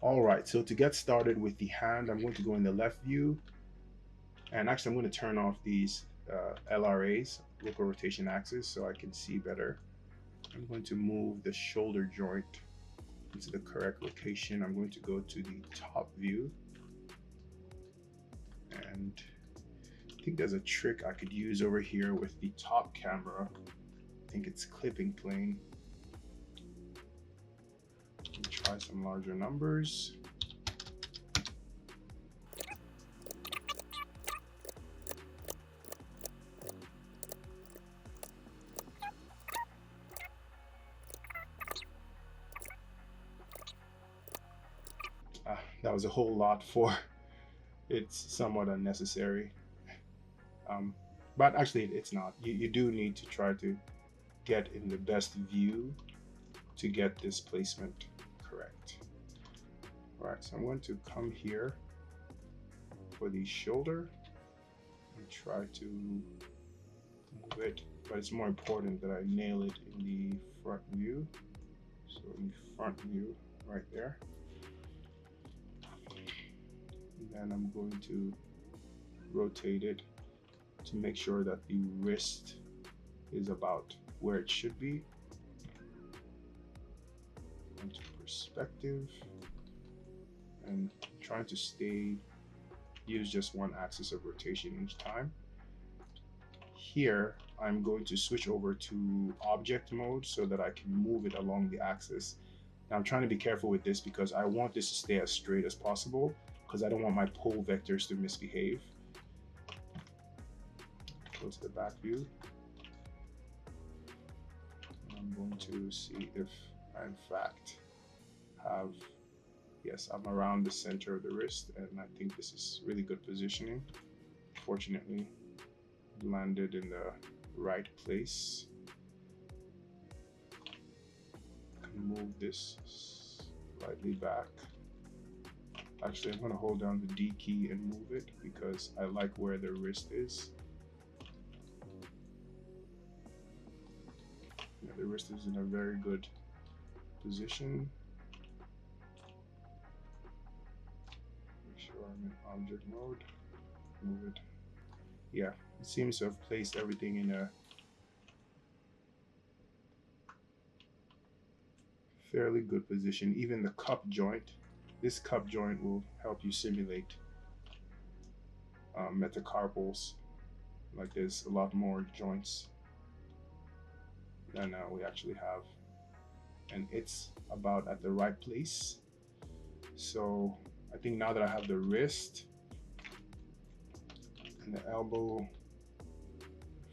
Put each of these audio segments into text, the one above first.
All right, so to get started with the hand, I'm going to go in the left view, and actually I'm going to turn off these LRAs, local rotation axis, so I can see better. I'm going to move the shoulder joint into the correct location. I'm going to go to the top view, and I think there's a trick I could use over here with the top camera. I think it's clipping plane. Try some larger numbers. That was a whole lot for it's somewhat unnecessary. But actually it's not. You do need to try to get in the best view to get this placement correct. All right, so I'm going to come here for the shoulder and try to move it, but it's more important that I nail it in the front view. So in the front view right there. And then I'm going to rotate it to make sure that the wrist is about where it should be. Into perspective, and trying to use just one axis of rotation each time. Here, I'm going to switch over to object mode so that I can move it along the axis. Now I'm trying to be careful with this because I want this to stay as straight as possible because I don't want my pole vectors to misbehave. Go to the back view. I'm going to see if I in fact have, yes, I'm around the center of the wrist, and I think this is really good positioning. Fortunately, landed in the right place. I can move this slightly back. Actually, I'm going to hold down the D key and move it because I like where the wrist is. Yeah, the wrist is in a very good position. Make sure I'm in object mode. Move it. Yeah, it seems to have placed everything in a fairly good position. Even the cup joint, this cup joint will help you simulate metacarpals. Like there's a lot more joints than we actually have, and it's about at the right place. So I think now that I have the wrist and the elbow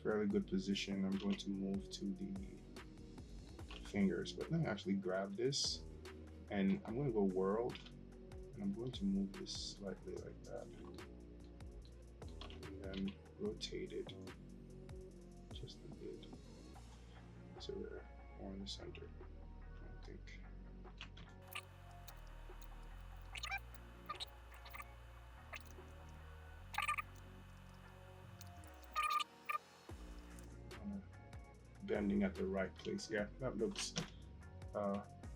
fairly good position, I'm going to move to the fingers. But let me actually grab this, and I'm going to go world, and I'm going to move this slightly like that, and then rotate it just a bit so they're more in the center, I think. Bending at the right place. Yeah, that looks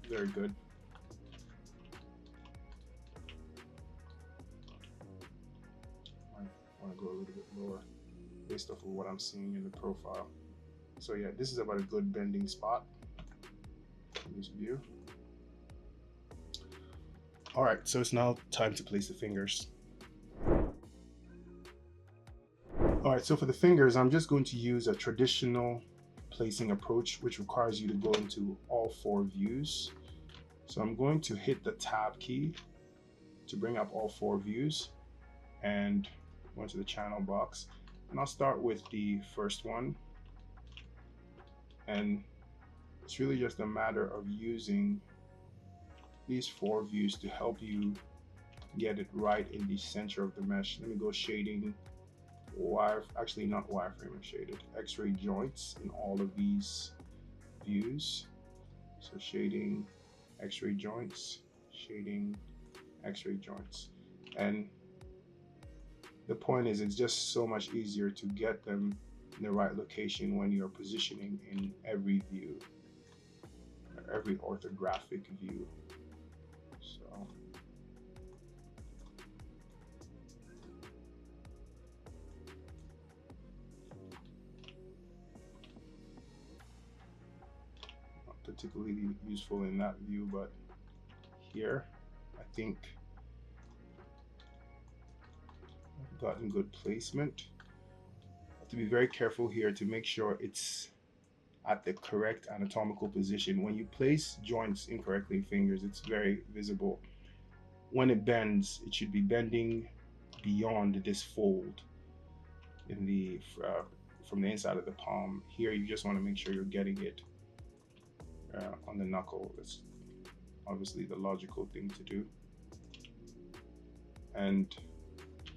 very good. I want to go a little bit lower based off of what I'm seeing in the profile. So yeah, this is about a good bending spot in this view. All right, so it's now time to place the fingers. All right, so for the fingers, I'm just going to use a traditional placing approach, which requires you to go into all 4 views. So I'm going to hit the tab key to bring up all 4 views and go into the channel box. And I'll start with the first one. And it's really just a matter of using these 4 views to help you get it right in the center of the mesh. Let me go shading, actually not wireframe shaded, X-ray joints in all of these views. So shading, X-ray joints, shading, X-ray joints. And the point is, it's just so much easier to get them in the right location when you're positioning in every view, every orthographic view. So particularly useful in that view, but here I think I've gotten good placement. I have to be very careful here to make sure it's at the correct anatomical position. When you place joints incorrectly in fingers, it's very visible. When it bends, it should be bending beyond this fold in the from the inside of the palm. Here, you just want to make sure you're getting it on the knuckle. That's obviously the logical thing to do. And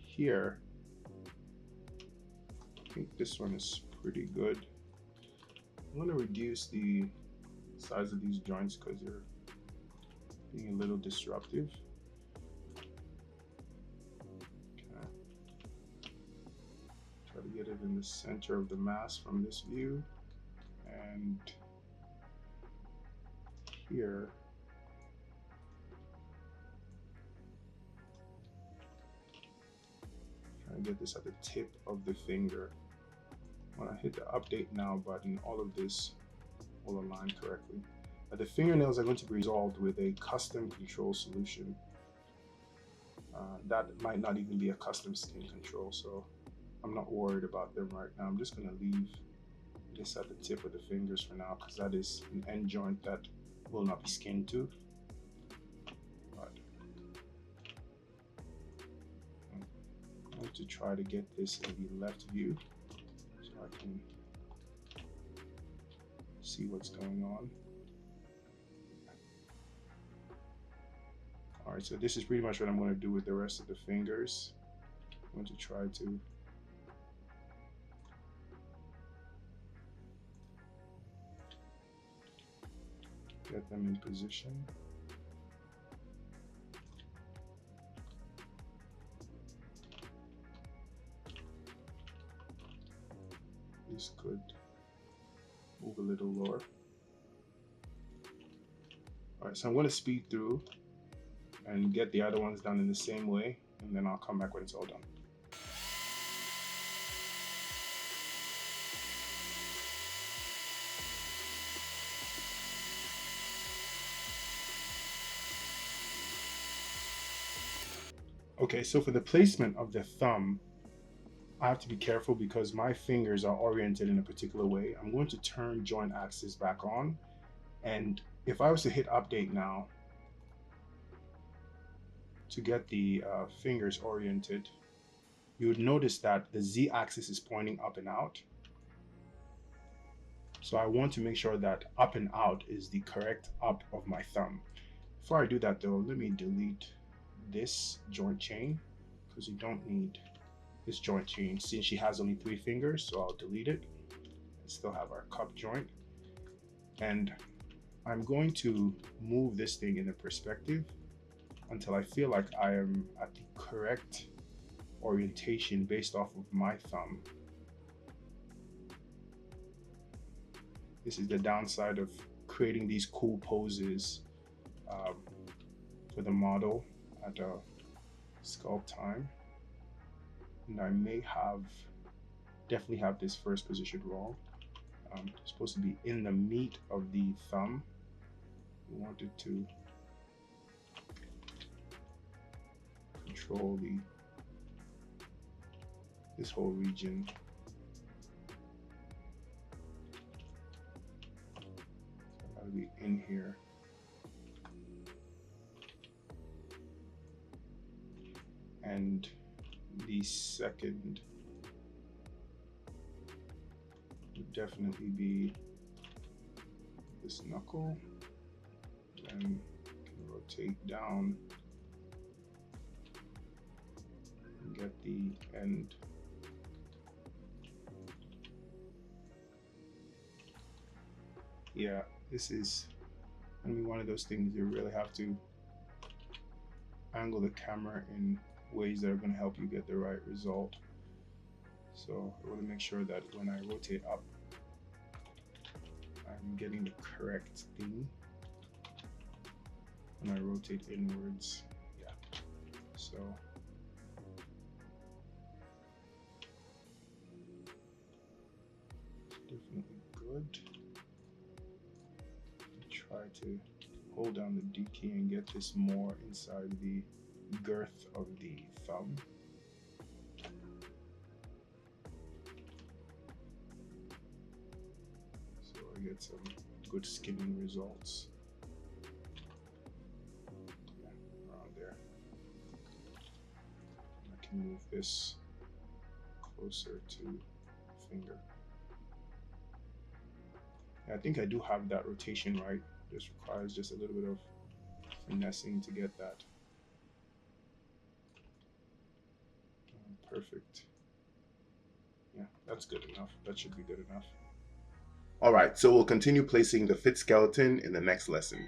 here, I think this one is pretty good. I'm going to reduce the size of these joints because they're being a little disruptive. Okay. Try to get it in the center of the mass from this view. And here, try to get this at the tip of the finger. When I hit the update now button, all of this will align correctly. But the fingernails are going to be resolved with a custom control solution. That might not even be a custom skin control, so I'm not worried about them right now. I'm just going to leave this at the tip of the fingers for now, because that is an end joint that will not be skinned to. But I'm going to try to get this in the left view so I can see what's going on. All right, so this is pretty much what I'm going to do with the rest of the fingers. I'm going to try to get them in position. This could move a little lower. All right, so I'm going to speed through and get the other ones done in the same way, and then I'll come back when it's all done. Okay, so for the placement of the thumb, I have to be careful because my fingers are oriented in a particular way. I'm going to turn joint axis back on, and if I was to hit update now to get the fingers oriented, you would notice that the Z axis is pointing up and out. So I want to make sure that up and out is the correct up of my thumb. Before I do that though, let me delete this joint chain because you don't need this joint chain since she has only 3 fingers, so I'll delete it and still have our cup joint. And I'm going to move this thing in a perspective until I feel like I am at the correct orientation based off of my thumb. This is the downside of creating these cool poses for the model at sculpt time. And I may definitely have this first position wrong. It's supposed to be in the meat of the thumb. We want it to control this whole region. So gotta be in here. And the second would definitely be this knuckle. Then can rotate down and get the end. Yeah, this is gonna be one of those things you really have to angle the camera in ways that are going to help you get the right result. So I want to make sure that when I rotate up, I'm getting the correct thing. When I rotate inwards, yeah. So definitely good. to hold down the D key and get this more inside the girth of the thumb. So I get some good skinning results. Yeah, around there. I can move this closer to finger. I think I do have that rotation right. Just requires just a little bit of finessing to get that. Perfect. Yeah, that's good enough. That should be good enough. All right, so we'll continue placing the fit skeleton in the next lesson.